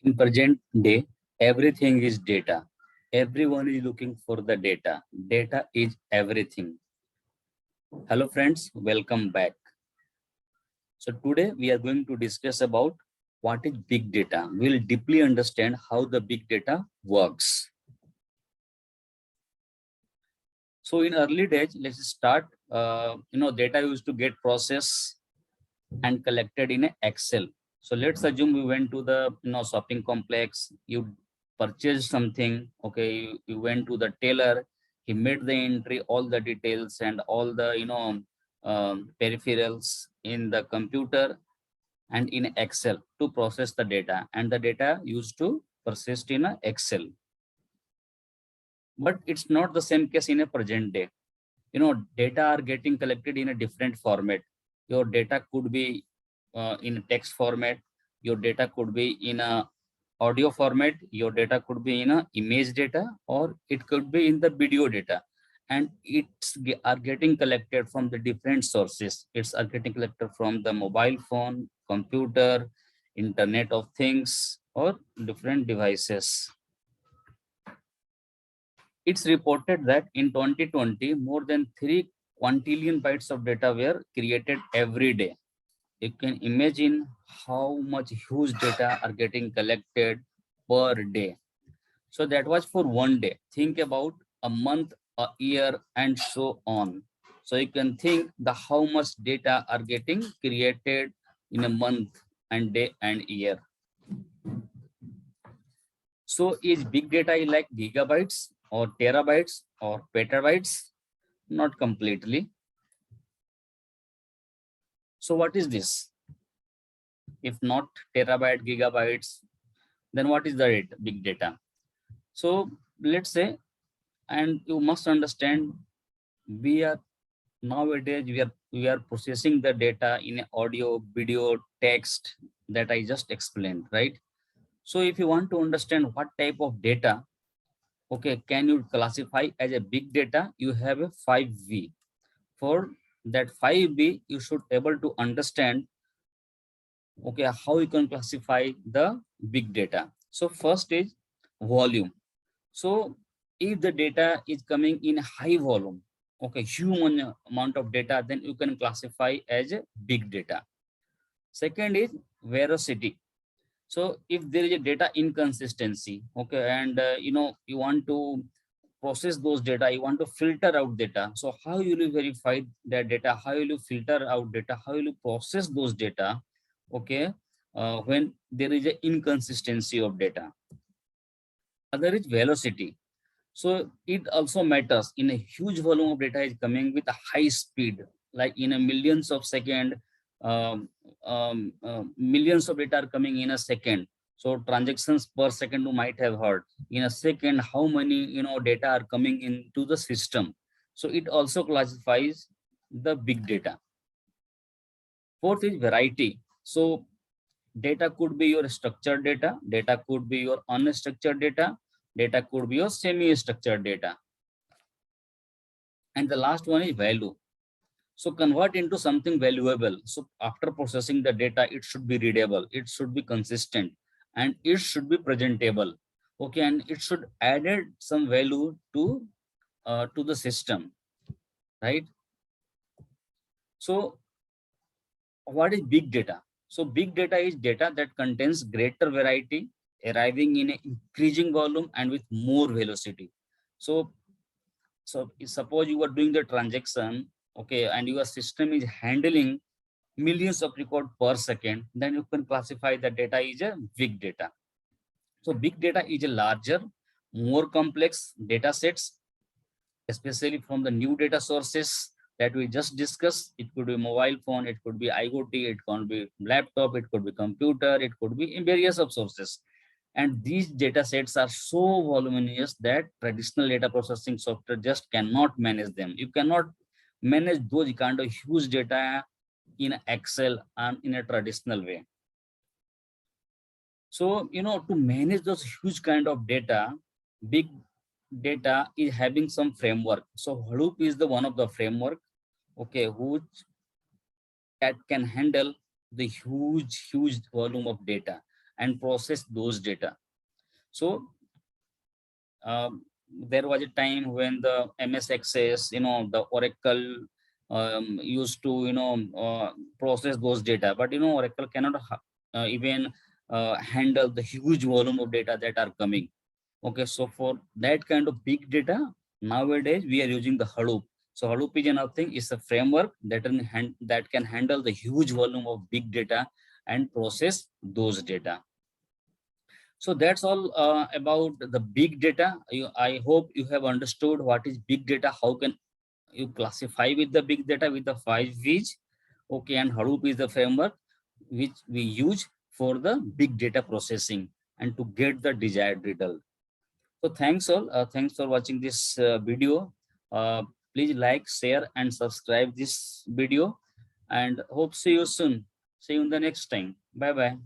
In present day, everything is data. Everyone is looking for the data. Data is everything. Hello friends, welcome back. So today we are going to discuss about what is big data. We'll deeply understand how the big data works. So in early days, let's start. Data used to get processed and collected in Excel. So let's assume we went to the shopping complex. You purchased something. Okay, you went to the tailor. He made the entry, all the details and all the peripherals in the computer and in Excel to process the data, and the data used to persist in a Excel. But it's not the same case in a present day. Data are getting collected in a different format. Your data could be in a text format, your data could be in a audio format, your data could be in a image data, or it could be in the video data, and are getting collected from the different sources. It's are getting collected from the mobile phone, computer, internet of things, or different devices. It's reported that in 2020, more than 3 quintillion bytes of data were created every day. You can imagine how much huge data are getting collected per day. So that was for one day. Think about a month, a year, and so on. So you can think the how much data are getting created in a month and day and year. So is big data like gigabytes or terabytes or petabytes? Not completely. So what is this? If not terabyte, gigabytes, then what is the big data? So let's say, and you must understand, we are nowadays we are processing the data in audio, video, text that I just explained, right? So if you want to understand what type of data, okay, can you classify as a big data, you have a 5V. For that 5V, you should able to understand, okay, how you can classify the big data. So first is volume. So if the data is coming in high volume, okay, huge amount of data, then you can classify as a big data. Second is veracity. So if there is a data inconsistency, okay, and you want to process those data, you want to filter out data. So how will you verify that data? How will you filter out data? How will you process those data? Okay, when there is an inconsistency of data. Other is velocity. So it also matters. In a huge volume of data is coming with a high speed, like in a millions of second, millions of data are coming in a second. So transactions per second you might have heard. In a second, how many data are coming into the system. So it also classifies the big data. Fourth is variety. So data could be your structured data could be your unstructured data could be your semi-structured data. And the last one is value. So convert into something valuable. So after processing the data, it should be readable, it should be consistent, and it should be presentable. Okay, and it should added some value to the system, right? So what is big data? So big data is data that contains greater variety, arriving in an increasing volume and with more velocity. So suppose you are doing the transaction, okay, and your system is handling millions of record per second, then you can classify the data is a big data. So big data is a larger, more complex data sets, especially from the new data sources that we just discussed. It could be mobile phone, it could be IoT, it could be laptop, it could be computer, it could be in various of sources. And these data sets are so voluminous that traditional data processing software just cannot manage them. You cannot manage those kind of huge data in Excel and in a traditional way. So, to manage those huge kind of data, big data is having some framework. So Hadoop is the one of the framework, okay, which that can handle the huge volume of data. and process those data. So there was a time when the MS Access, the Oracle used to, process those data, but Oracle cannot even handle the huge volume of data that are coming. Okay, so for that kind of big data, nowadays we are using the Hadoop. So Hadoop is nothing, is a framework that can handle the huge volume of big data and process those data. So that's all about the big data. I hope you have understood what is big data, how can you classify with the big data with the 5Vs. Okay, and Hadoop is the framework which we use for the big data processing and to get the desired result. So thanks all. Thanks for watching this video. Please like, share, and subscribe this video. And hope see you soon. See you in the next time. Bye bye.